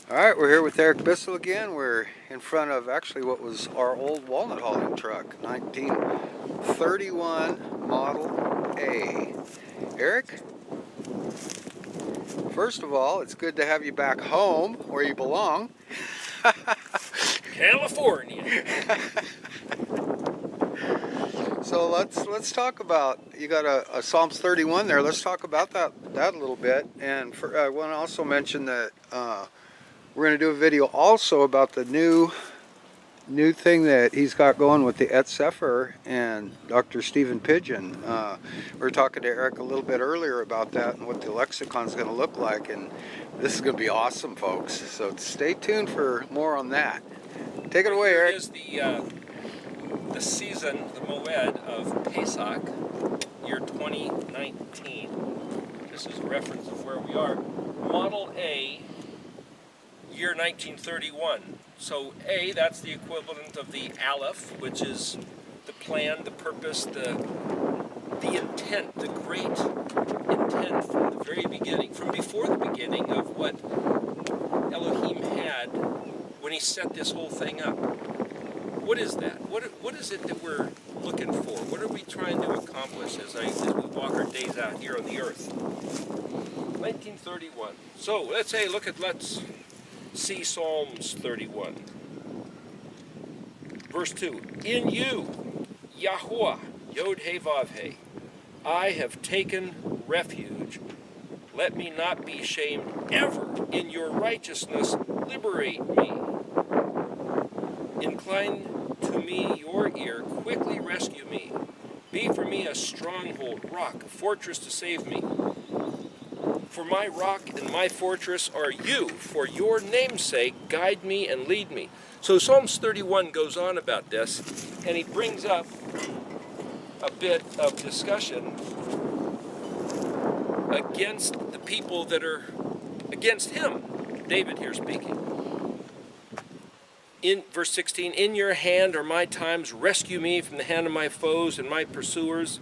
All right, we're here with Eric Bissell again. We're in front of actually what was our old walnut hauling truck, 1931 Model A. Eric, first of all, it's good to have you back home where you belong. California. So let's talk about, you got a Psalms 31 there. Let's talk about that a little bit. And I want to also mention that we're going to do a video also about the new thing that he's got going with the Et Sefer and Dr. Stephen Pigeon. We were talking to Eric a little bit earlier about that and what the lexicon's going to look like, and this is going to be awesome, folks. So stay tuned for more on that. Take it away, Eric. Here is the season, the Moed of Pesach, year 2019. This is a reference of where we are. Model A, year 1931. So A, that's the equivalent of the Aleph, which is the plan, the purpose, the intent, the great intent from the very beginning, from before the beginning of what Elohim had when he set this whole thing up. What is that? What is it that we're looking for? What are we trying to accomplish as we walk our days out here on the earth? 1931. So let's see Psalms 31. Verse 2. In you, Yahuwah, Yod He Vav He, I have taken refuge. Let me not be shamed ever. In your righteousness, liberate me. Incline to me your ear, quickly rescue me. Be for me a stronghold, rock, a fortress to save me. For my rock and my fortress are you. For your name's sake, guide me and lead me. So Psalms 31 goes on about this, and he brings up a bit of discussion against the people that are against him. David here speaking. In verse 16, in your hand are my times, rescue me from the hand of my foes and my pursuers.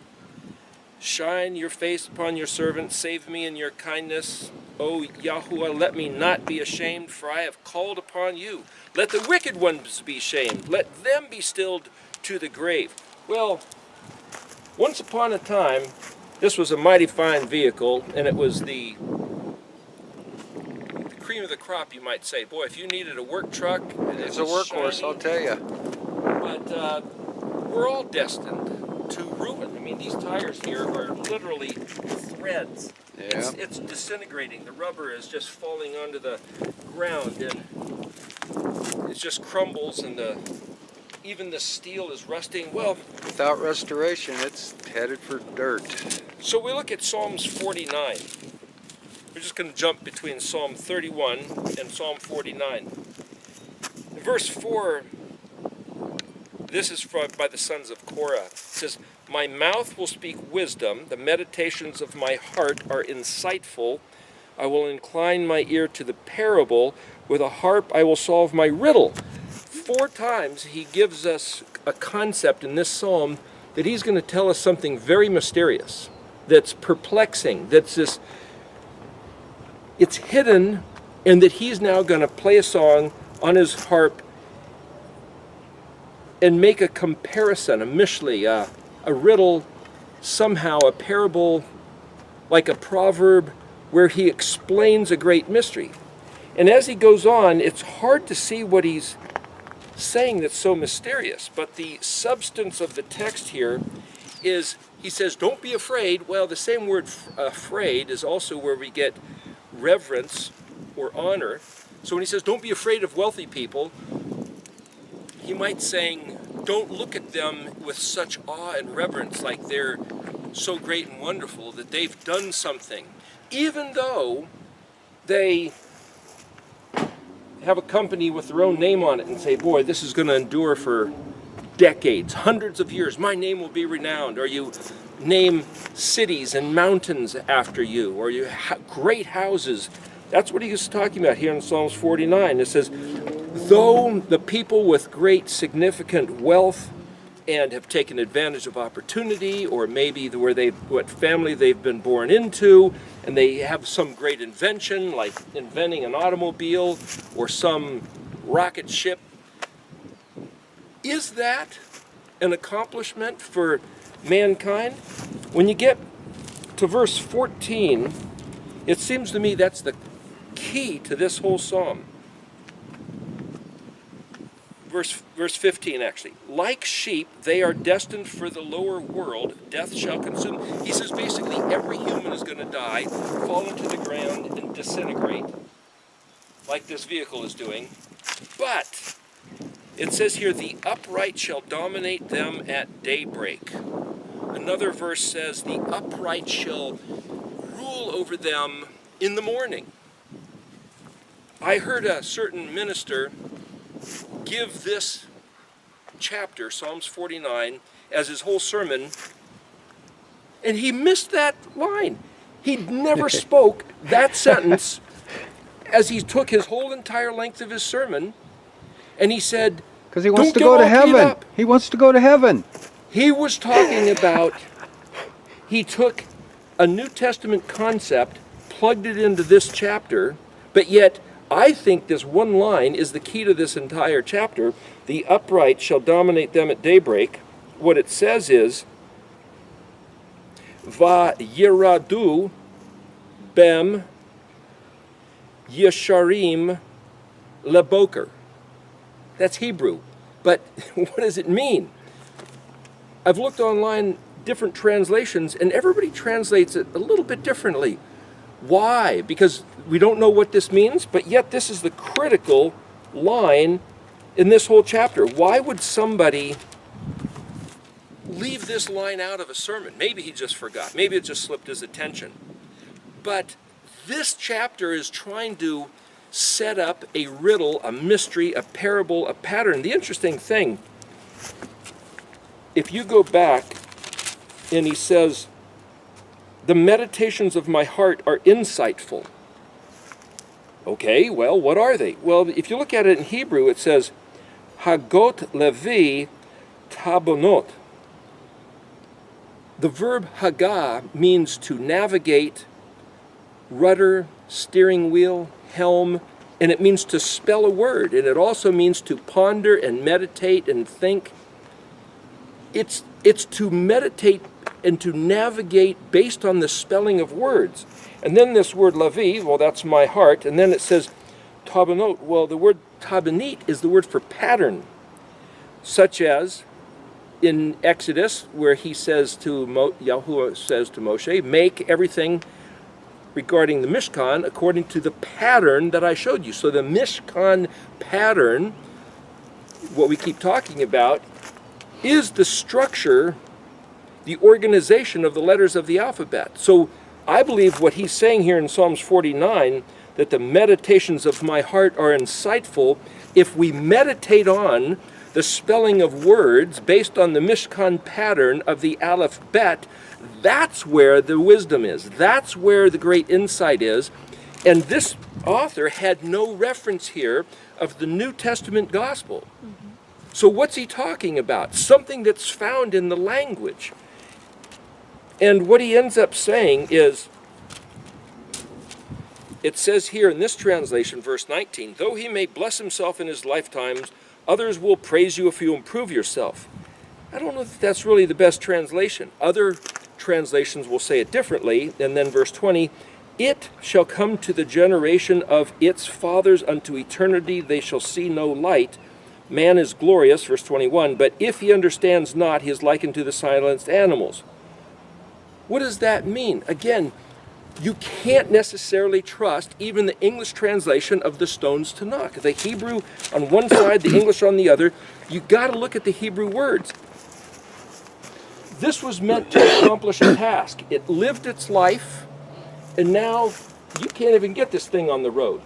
Shine your face upon your servant, save me in your kindness. O Yahuwah, let me not be ashamed, for I have called upon you. Let the wicked ones be shamed, let them be stilled to the grave. Well, once upon a time, this was a mighty fine vehicle, and it was the cream of the crop, you might say. Boy, if you needed a work truck, it's a workhorse, I'll tell you. But we're all destined to ruin. I mean, these tires here are literally threads. Yeah. It's disintegrating. The rubber is just falling onto the ground, and it just crumbles, and even the steel is rusting. Well, without restoration, it's headed for dirt. So we look at Psalms 49. We're just going to jump between Psalm 31 and Psalm 49. In verse 4, this is by the sons of Korah. It says, my mouth will speak wisdom. The meditations of my heart are insightful. I will incline my ear to the parable. With a harp I will solve my riddle. 4 times he gives us a concept in this psalm that he's going to tell us something very mysterious, that's perplexing, it's hidden, and that he's now going to play a song on his harp and make a comparison, a mishli, a riddle, somehow a parable, like a proverb, where he explains a great mystery. And as he goes on, it's hard to see what he's saying that's so mysterious, but the substance of the text here is, he says, don't be afraid. Well, the same word afraid is also where we get reverence or honor. So when he says, don't be afraid of wealthy people, he might saying, don't look at them with such awe and reverence, like they're so great and wonderful that they've done something, even though they have a company with their own name on it and say, boy, this is going to endure for decades, hundreds of years. My name will be renowned. Or you name cities and mountains after you, or you great houses. That's what he was talking about here in Psalms 49. It says, though the people with great significant wealth and have taken advantage of opportunity, or maybe what family they've been born into, and they have some great invention, like inventing an automobile or some rocket ship. Is that an accomplishment for mankind? When you get to verse 14, it seems to me that's the key to this whole psalm. Verse 15, actually. Like sheep, they are destined for the lower world. Death shall consume. He says basically every human is going to die, fall into the ground, and disintegrate, like this vehicle is doing. But it says here, the upright shall dominate them at daybreak. Another verse says, the upright shall rule over them in the morning. I heard a certain minister give this chapter, Psalms 49, as his whole sermon, and he missed that line. He never spoke that sentence as he took his whole entire length of his sermon, and he said, because he wants to go to heaven. He wants to go to heaven. He was talking about, he took a New Testament concept, plugged it into this chapter, but yet I think this one line is the key to this entire chapter. The upright shall dominate them at daybreak. What it says is, Va yiradu bem yesharim leboker. That's Hebrew. But what does it mean? I've looked online, different translations, and everybody translates it a little bit differently. Why? Because we don't know what this means, but yet this is the critical line in this whole chapter. Why would somebody leave this line out of a sermon? Maybe he just forgot. Maybe it just slipped his attention. But this chapter is trying to set up a riddle, a mystery, a parable, a pattern. The interesting thing, if you go back and he says, the meditations of my heart are insightful. Okay, well, what are they? Well, if you look at it in Hebrew, it says, Hagot levi tabonot. The verb hagah means to navigate, rudder, steering wheel, helm, and it means to spell a word, and it also means to ponder and meditate and think. It's to meditate and to navigate based on the spelling of words. And then this word lavi, well, that's my heart, and then it says tabanot. Well, the word tabanit is the word for pattern, such as in Exodus, where he says to Yahuwah says to Moshe, make everything regarding the Mishkan according to the pattern that I showed you. So the Mishkan pattern, what we keep talking about, is the structure, the organization of the letters of the alphabet. So I believe what he's saying here in Psalms 49, that the meditations of my heart are insightful. If we meditate on the spelling of words based on the Mishkan pattern of the Aleph Bet, that's where the wisdom is. That's where the great insight is. And this author had no reference here of the New Testament gospel. Mm-hmm. So what's he talking about? Something that's found in the language. And what he ends up saying is, it says here in this translation, verse 19, though he may bless himself in his lifetimes, others will praise you if you improve yourself. I don't know if that's really the best translation. Other translations will say it differently. And then verse 20, it shall come to the generation of its fathers unto eternity, they shall see no light. Man is glorious, verse 21, but if he understands not, he is likened to the silenced animals. What does that mean? Again, you can't necessarily trust even the English translation of the stones Tanakh. The Hebrew on one side, the English on the other. You got to look at the Hebrew words. This was meant to accomplish a task. It lived its life, and now you can't even get this thing on the road.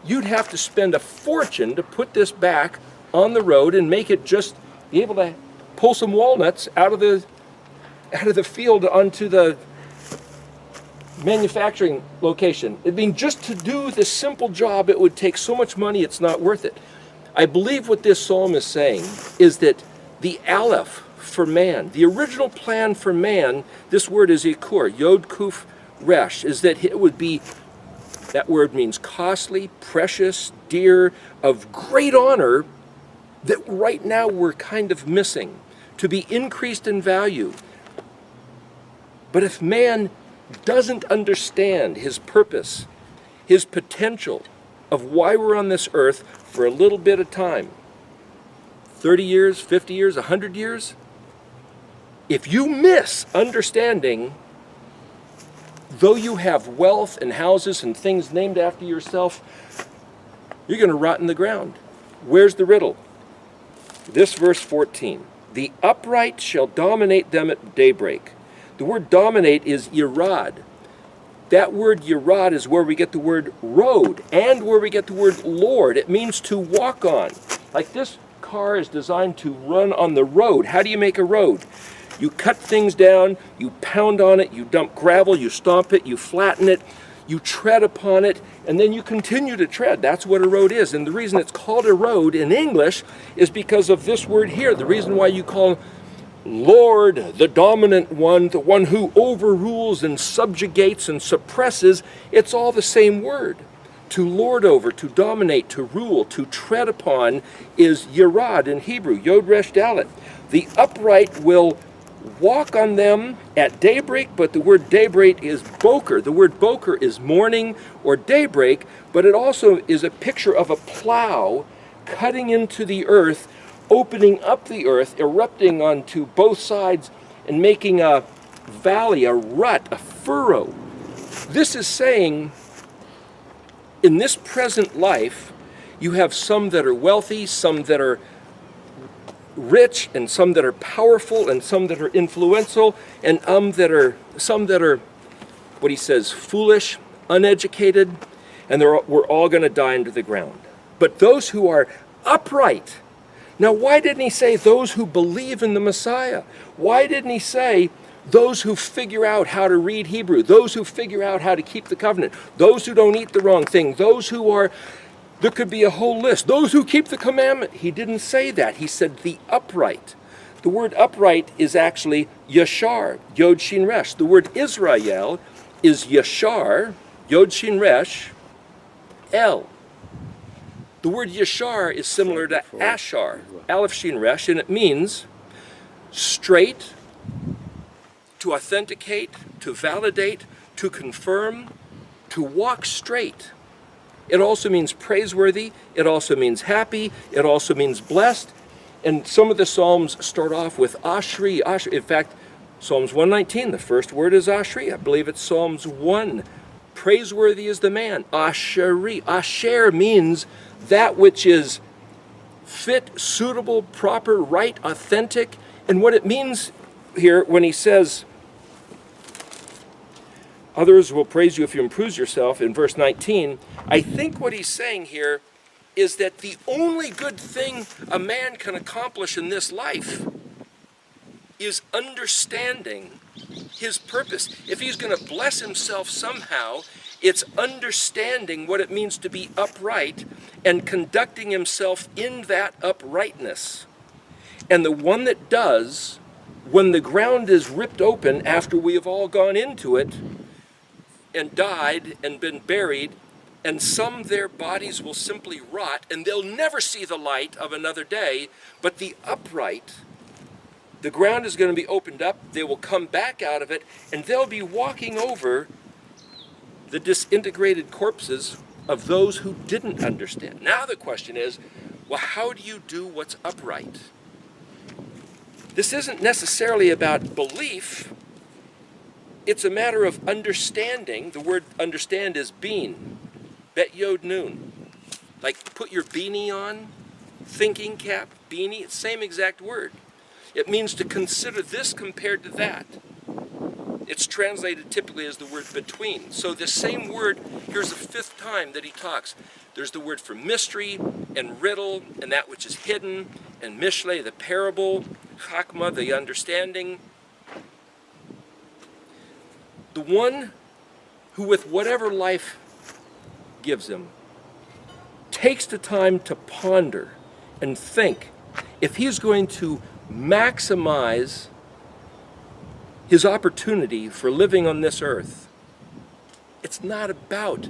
You'd have to spend a fortune to put this back on the road and make it just be able to pull some walnuts out of the field onto the manufacturing location. I mean, just to do this simple job, it would take so much money, it's not worth it. I believe what this psalm is saying is that the Aleph for man, the original plan for man, this word is ikur, yod kuf resh, is that it would be, that word means costly, precious, dear, of great honor, that right now we're kind of missing, to be increased in value. But if man doesn't understand his purpose, his potential of why we're on this earth for a little bit of time, 30 years, 50 years, 100 years, if you miss understanding, though you have wealth and houses and things named after yourself, you're going to rot in the ground. Where's the riddle? This verse 14. The upright shall dominate them at daybreak. The word dominate is yirad. That word yirad is where we get the word road and where we get the word Lord. It means to walk on. Like this car is designed to run on the road. How do you make a road? You cut things down, you pound on it, you dump gravel, you stomp it, you flatten it, you tread upon it, and then you continue to tread. That's what a road is. And the reason it's called a road in English is because of this word here. The reason why you call Lord the dominant one, the one who overrules and subjugates and suppresses, it's all the same word. To lord over, to dominate, to rule, to tread upon is yirad in Hebrew, yod resh dalet. The upright will walk on them at daybreak, but the word daybreak is boker. The word boker is morning or daybreak, but it also is a picture of a plow cutting into the earth, opening up the earth, erupting onto both sides, and making a valley, a rut, a furrow. This is saying, in this present life, you have some that are wealthy, some that are rich, and some that are powerful, and some that are influential, and some that are, what he says, foolish, uneducated, and we're all going to die into the ground. But those who are upright. Now, why didn't he say those who believe in the Messiah? Why didn't he say those who figure out how to read Hebrew, those who figure out how to keep the covenant, those who don't eat the wrong thing, those who are, there could be a whole list, those who keep the commandment? He didn't say that. He said the upright. The word upright is actually yashar, yod shin resh. The word Israel is yashar, yod shin resh, el. The word yashar is similar to ashar, aleph shin resh, and it means straight, to authenticate, to validate, to confirm, to walk straight. It also means praiseworthy, it also means happy, it also means blessed. And some of the Psalms start off with Ashri, Ashri. In fact, Psalms 119, the first word is Ashri. I believe it's Psalms 1. Praiseworthy is the man, Asheri. Asher means that which is fit, suitable, proper, right, authentic. And what it means here when he says, others will praise you if you improve yourself, in verse 19, I think what he's saying here is that the only good thing a man can accomplish in this life is understanding his purpose. If he's going to bless himself somehow, it's understanding what it means to be upright and conducting himself in that uprightness. And the one that does, when the ground is ripped open after we have all gone into it and died and been buried, and some their bodies will simply rot and they'll never see the light of another day, but the upright, the ground is going to be opened up, they will come back out of it, and they'll be walking over the disintegrated corpses of those who didn't understand. Now the question is, well, how do you do what's upright? This isn't necessarily about belief. It's a matter of understanding. The word understand is bean, bet yod nun. Like put your beanie on, thinking cap, beanie, it's the same exact word. It means to consider this compared to that. It's translated typically as the word between. So the same word, here's the fifth time that he talks. There's the word for mystery and riddle and that which is hidden, and mishle, the parable, chakma, the understanding. The one who with whatever life gives him takes the time to ponder and think if he's going to maximize his opportunity for living on this earth. It's not about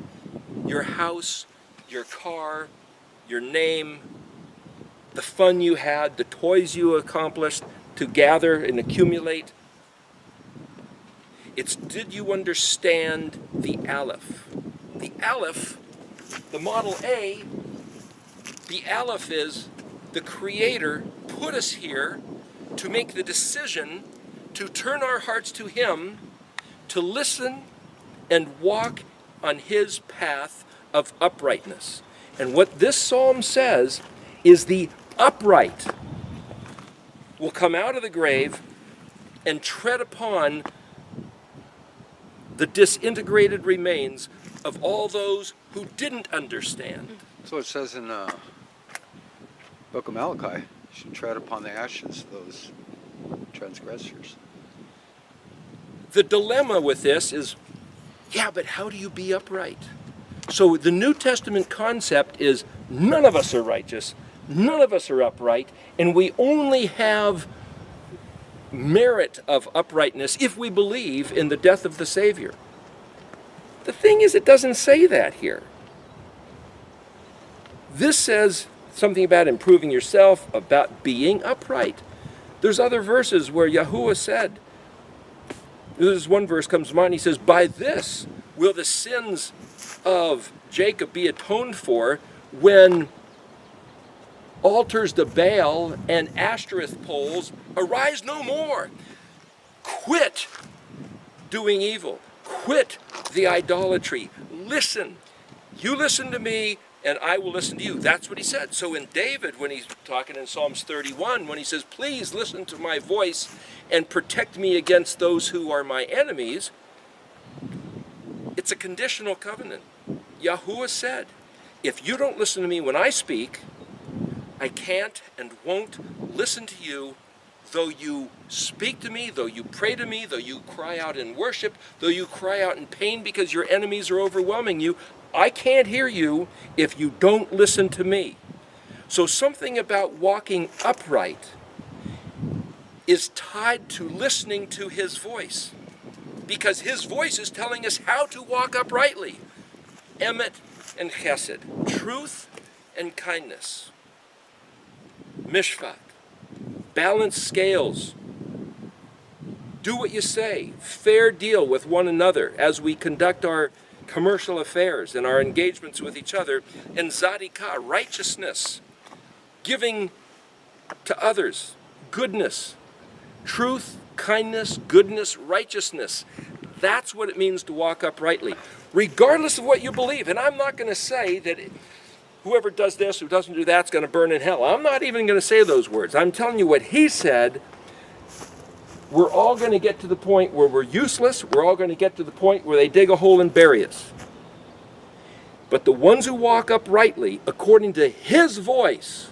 your house, your car, your name, the fun you had, the toys you accomplished to gather and accumulate. It's, did you understand the Aleph? The Aleph, the Model A, the Aleph is the Creator put us here to make the decision to turn our hearts to Him, to listen and walk on His path of uprightness. And what this psalm says is the upright will come out of the grave and tread upon the disintegrated remains of all those who didn't understand. So it says in book of Malachi, you should tread upon the ashes of those transgressors. The dilemma with this is, yeah, but how do you be upright? So the New Testament concept is none of us are righteous, none of us are upright, and we only have merit of uprightness if we believe in the death of the Savior. The thing is, it doesn't say that here. This says something about improving yourself, about being upright. There's other verses where Yahuwah said, there's one verse comes to mind, he says, by this will the sins of Jacob be atoned for when altars to Baal and Ashtoreth poles arise no more. Quit doing evil. Quit the idolatry. Listen. You listen to me and I will listen to you. That's what he said. So in David, when he's talking in Psalms 31, when he says, please listen to my voice and protect me against those who are my enemies, it's a conditional covenant. Yahuwah said, if you don't listen to me when I speak, I can't and won't listen to you, though you speak to me, though you pray to me, though you cry out in worship, though you cry out in pain because your enemies are overwhelming you. I can't hear you if you don't listen to me. So something about walking upright is tied to listening to His voice, because His voice is telling us how to walk uprightly. Emet and chesed, truth and kindness. Mishpat, balanced scales. Do what you say. Fair deal with one another as we conduct our commercial affairs and our engagements with each other. And zadikah, righteousness. Giving to others. Goodness. Truth, kindness, goodness, righteousness. That's what it means to walk uprightly, regardless of what you believe. And I'm not going to say that whoever does this, who doesn't do that's going to burn in hell. I'm not even going to say those words. I'm telling you what he said. We're all going to get to the point where we're useless. We're all going to get to the point where they dig a hole and bury us. But the ones who walk uprightly, according to his voice,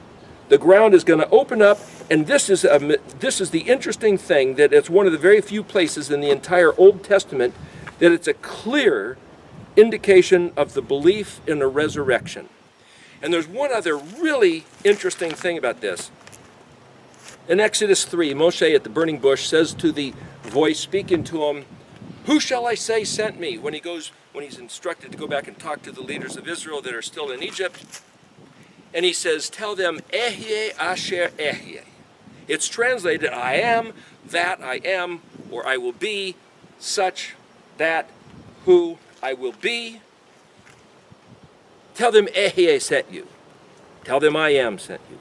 the ground is going to open up. And this is the interesting thing, that it's one of the very few places in the entire Old Testament that it's a clear indication of the belief in a resurrection. And there's one other really interesting thing about this. In Exodus 3, Moshe at the burning bush says to the voice speaking to him, who shall I say sent me? When he's instructed to go back and talk to the leaders of Israel that are still in Egypt. And he says, tell them, Ehyeh asher ehyeh. It's translated, I am, that I am, or I will be, such, that, who I will be. Tell them Ehyeh sent you. Tell them I am sent you.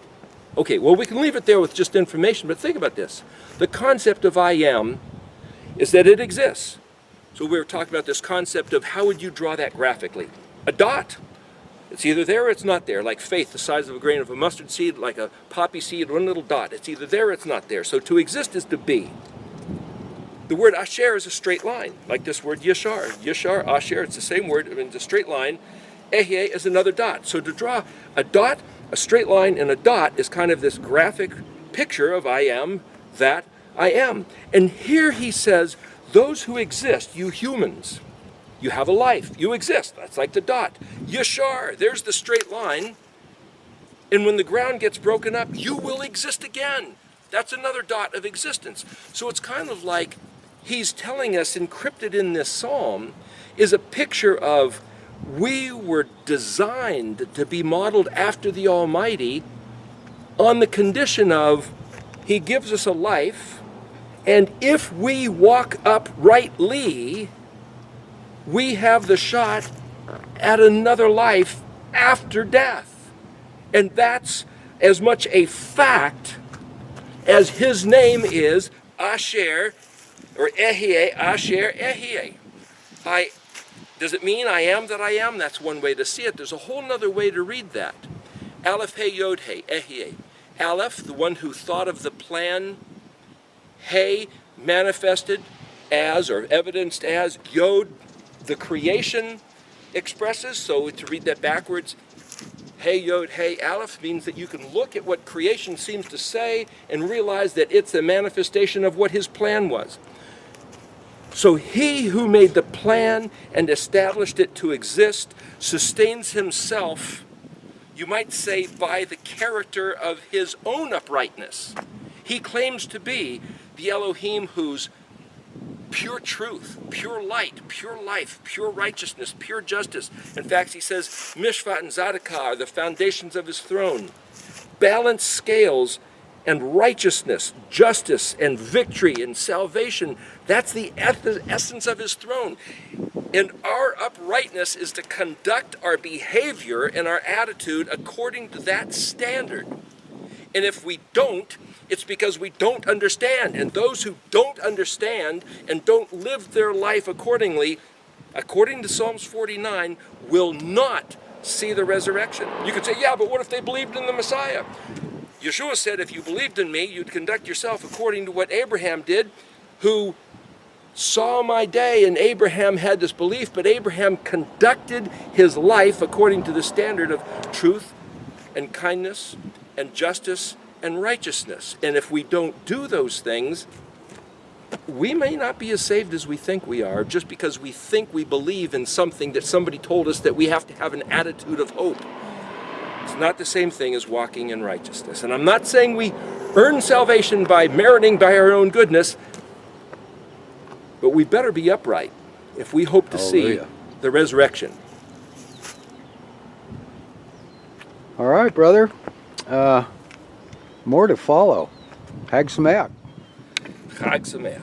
Okay, well, we can leave it there with just information, but think about this. The concept of I am is that it exists. So we were talking about this concept of how would you draw that graphically? A dot. It's either there or it's not there, like faith, the size of a grain of a mustard seed, like a poppy seed, one little dot. It's either there or it's not there. So to exist is to be. The word asher is a straight line, like this word yashar. Yashar, asher, it's the same word, it's a straight line. Ehyeh is another dot. So to draw a dot, a straight line, and a dot is kind of this graphic picture of I am, that I am. And here he says, those who exist, you humans, you have a life, you exist. That's like the dot. Yashar, there's the straight line. And when the ground gets broken up, you will exist again. That's another dot of existence. So it's kind of like he's telling us, encrypted in this psalm, is a picture of we were designed to be modeled after the Almighty on the condition of he gives us a life, and if we walk uprightly, we have the shot at another life after death. And that's as much a fact as his name is Asher, or Ehyeh, Asher Ehyeh. Does it mean I am that I am? That's one way to see it. There's a whole other way to read that. Aleph, Hey, Yod, Hey, Ehyeh. Aleph, the one who thought of the plan. Hey, manifested as or evidenced as. Yod, the creation expresses. So to read that backwards, Hey, Yod, Hey, Aleph means that you can look at what creation seems to say and realize that it's a manifestation of what his plan was. So he who made the plan and established it to exist sustains himself, you might say, by the character of his own uprightness. He claims to be the Elohim whose pure truth, pure light, pure life, pure righteousness, pure justice. In fact, he says, Mishpat and Zadokah are the foundations of his throne. Balanced scales and righteousness, justice and victory and salvation, that's the essence of his throne. And our uprightness is to conduct our behavior and our attitude according to that standard. And if we don't, it's because we don't understand. And those who don't understand and don't live their life accordingly, according to Psalms 49, will not see the resurrection. You could say, yeah, but what if they believed in the Messiah? Yeshua said, if you believed in me, you'd conduct yourself according to what Abraham did, who saw my day, and Abraham had this belief, but Abraham conducted his life according to the standard of truth and kindness and justice and righteousness. And if we don't do those things, we may not be as saved as we think we are, just because we think we believe in something that somebody told us that we have to have an attitude of hope. It's not the same thing as walking in righteousness. And I'm not saying we earn salvation by meriting by our own goodness, but we better be upright if we hope to see the resurrection. All right, brother. More to follow. Hag Sameach. Chag Sameach.